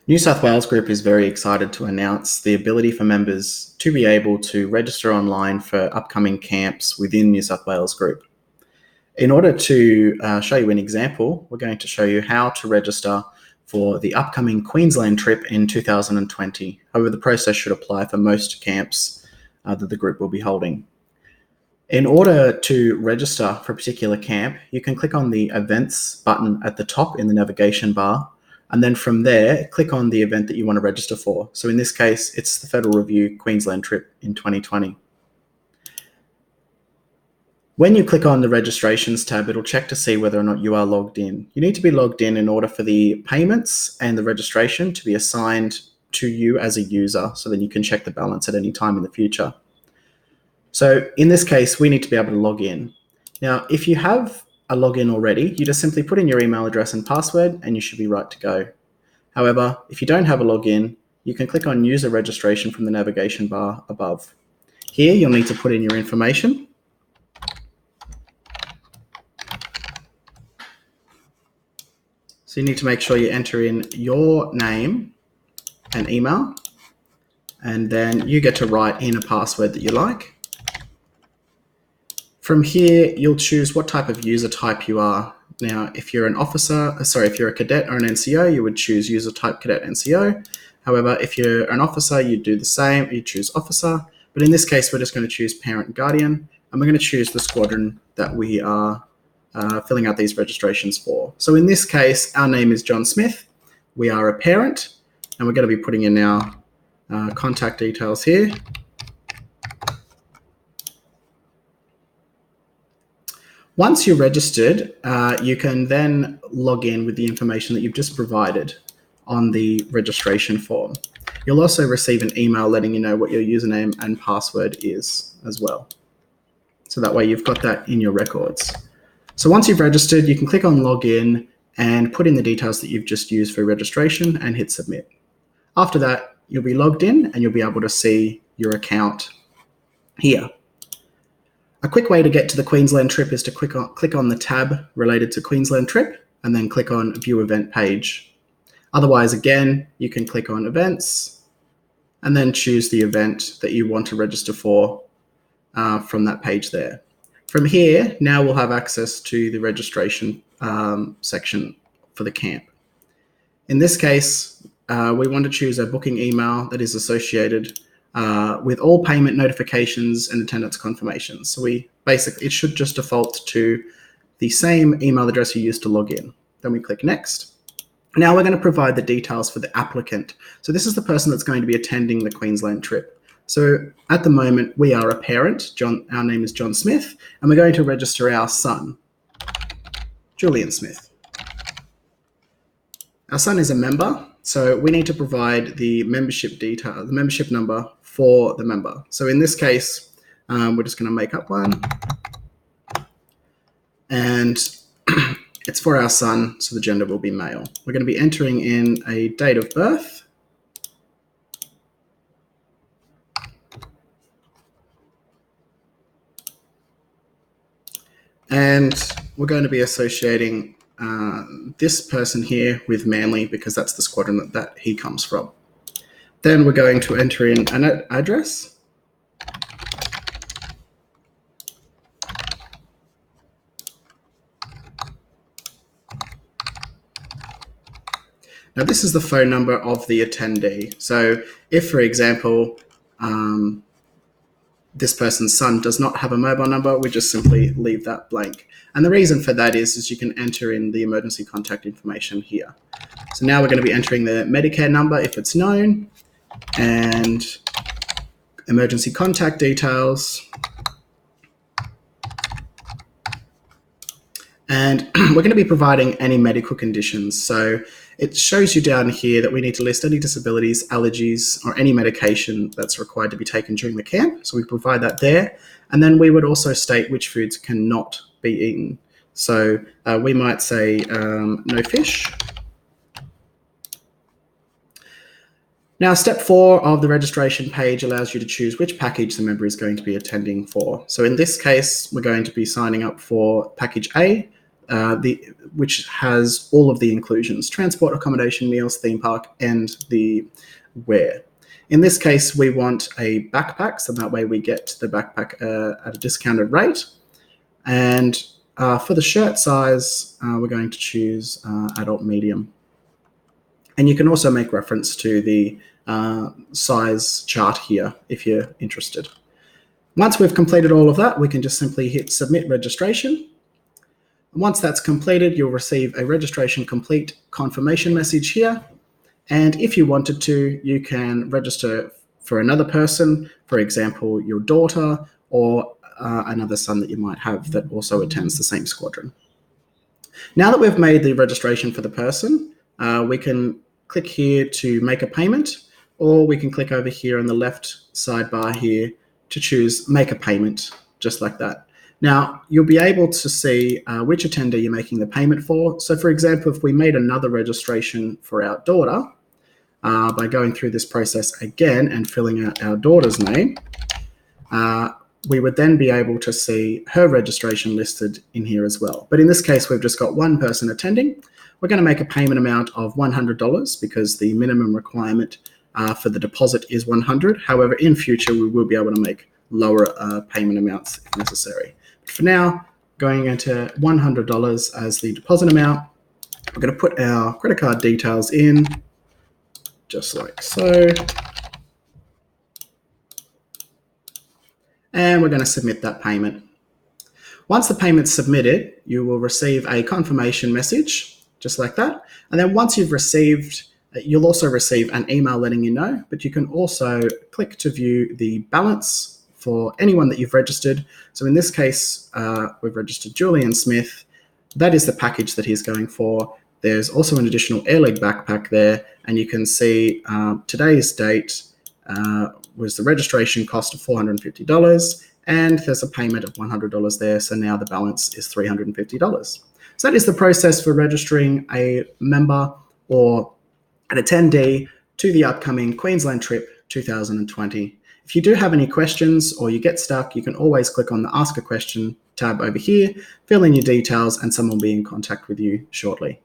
New South Wales Group is very excited to announce the ability for members to be able to register online for upcoming camps within New South Wales Group. In order to show you an example, we're going to show you how to register for the upcoming Queensland trip in 2020. However, the process should apply for most camps that the group will be holding. In order to register for a particular camp, you can click on the Events button at the top in the navigation bar, and then from there, click on the event that you want to register for. So in this case, it's the Federal Review Queensland trip in 2020. When you click on the Registrations tab, it'll check to see whether or not you are logged in. You need to be logged in order for the payments and the registration to be assigned to you as a user, so then you can check the balance at any time in the future. So in this case, we need to be able to log in. Now, if you have a login already, you just simply put in your email address and password and you should be right to go. However, if you don't have a login, you can click on User Registration from the navigation bar above. Here, you'll need to put in your information. So you need to make sure you enter in your name and email, and then you get to write in a password that you like. From here, you'll choose what type of user type you are. Now, if you're if you're a cadet or an NCO, you would choose user type cadet NCO. However, if you're an officer, you do the same, you choose officer. But in this case, we're just going to choose parent guardian, and we're going to choose the squadron that we are filling out these registrations for. So in this case, our name is John Smith. We are a parent, and we're going to be putting in our contact details here. Once you're registered, you can then log in with the information that you've just provided on the registration form. You'll also receive an email letting you know what your username and password is as well. So that way you've got that in your records. So once you've registered, you can click on Login and put in the details that you've just used for registration and hit Submit. After that, you'll be logged in and you'll be able to see your account here. A quick way to get to the Queensland trip is to click on the tab related to Queensland trip and then click on View Event Page. Otherwise, again, you can click on Events and then choose the event that you want to register for from that page there. From here, now we'll have access to the registration section for the camp. In this case, we want to choose a booking email that is associated with all payment notifications and attendance confirmations. So it should just default to the same email address you used to log in. Then we click Next. Now we're going to provide the details for the applicant. So this is the person that's going to be attending the Queensland trip. So at the moment, we are a parent. Our name is John Smith, and we're going to register our son, Julian Smith. Our son is a member, so we need to provide the membership detail, the membership number for the member. So in this case, we're just going to make up one, and it's for our son, so the gender will be male. We're going to be entering in a date of birth. And we're going to be associating this person here with Manly because that's the squadron that he comes from. Then we're going to enter in an address. Now this is the phone number of the attendee. So if, for example, this person's son does not have a mobile number, we just simply leave that blank. And the reason for that is you can enter in the emergency contact information here. So now we're going to be entering the Medicare number if it's known, and emergency contact details. And we're going to be providing any medical conditions. So it shows you down here that we need to list any disabilities, allergies, or any medication that's required to be taken during the camp. So we provide that there. And then we would also state which foods cannot be eaten. So we might say no fish. Now, step 4 of the registration page allows you to choose which package the member is going to be attending for. So in this case, we're going to be signing up for package A, which has all of the inclusions: transport, accommodation, meals, theme park, and the wear. In this case, we want a backpack, so that way we get the backpack at a discounted rate. And for the shirt size, we're going to choose adult medium. And you can also make reference to the size chart here if you're interested. Once we've completed all of that, we can just simply hit submit registration. Once that's completed, you'll receive a registration complete confirmation message here. And if you wanted to, you can register for another person, for example, your daughter or another son that you might have that also attends the same squadron. Now that we've made the registration for the person, we can click here to make a payment, or we can click over here on the left sidebar here to choose make a payment, just like that. Now, you'll be able to see which attender you're making the payment for. So for example, if we made another registration for our daughter, by going through this process again and filling out our daughter's name, we would then be able to see her registration listed in here as well. But in this case, we've just got one person attending. We're going to make a payment amount of $100 because the minimum requirement for the deposit is $100. However, in future, we will be able to make lower payment amounts if necessary. But for now, going into $100 as the deposit amount, we're going to put our credit card details in, just like so. And we're going to submit that payment. Once the payment's submitted, you will receive a confirmation message, just like that. And then once you've received, you'll also receive an email letting you know, but you can also click to view the balance for anyone that you've registered. So in this case, we've registered Julian Smith. That is the package that he's going for. There's also an additional Air League backpack there, and you can see today's date was the registration cost of $450, and there's a payment of $100 there, so now the balance is $350. So that is the process for registering a member or an attendee to the upcoming Queensland Trip 2020. If you do have any questions or you get stuck, you can always click on the Ask a Question tab over here, fill in your details, and someone will be in contact with you shortly.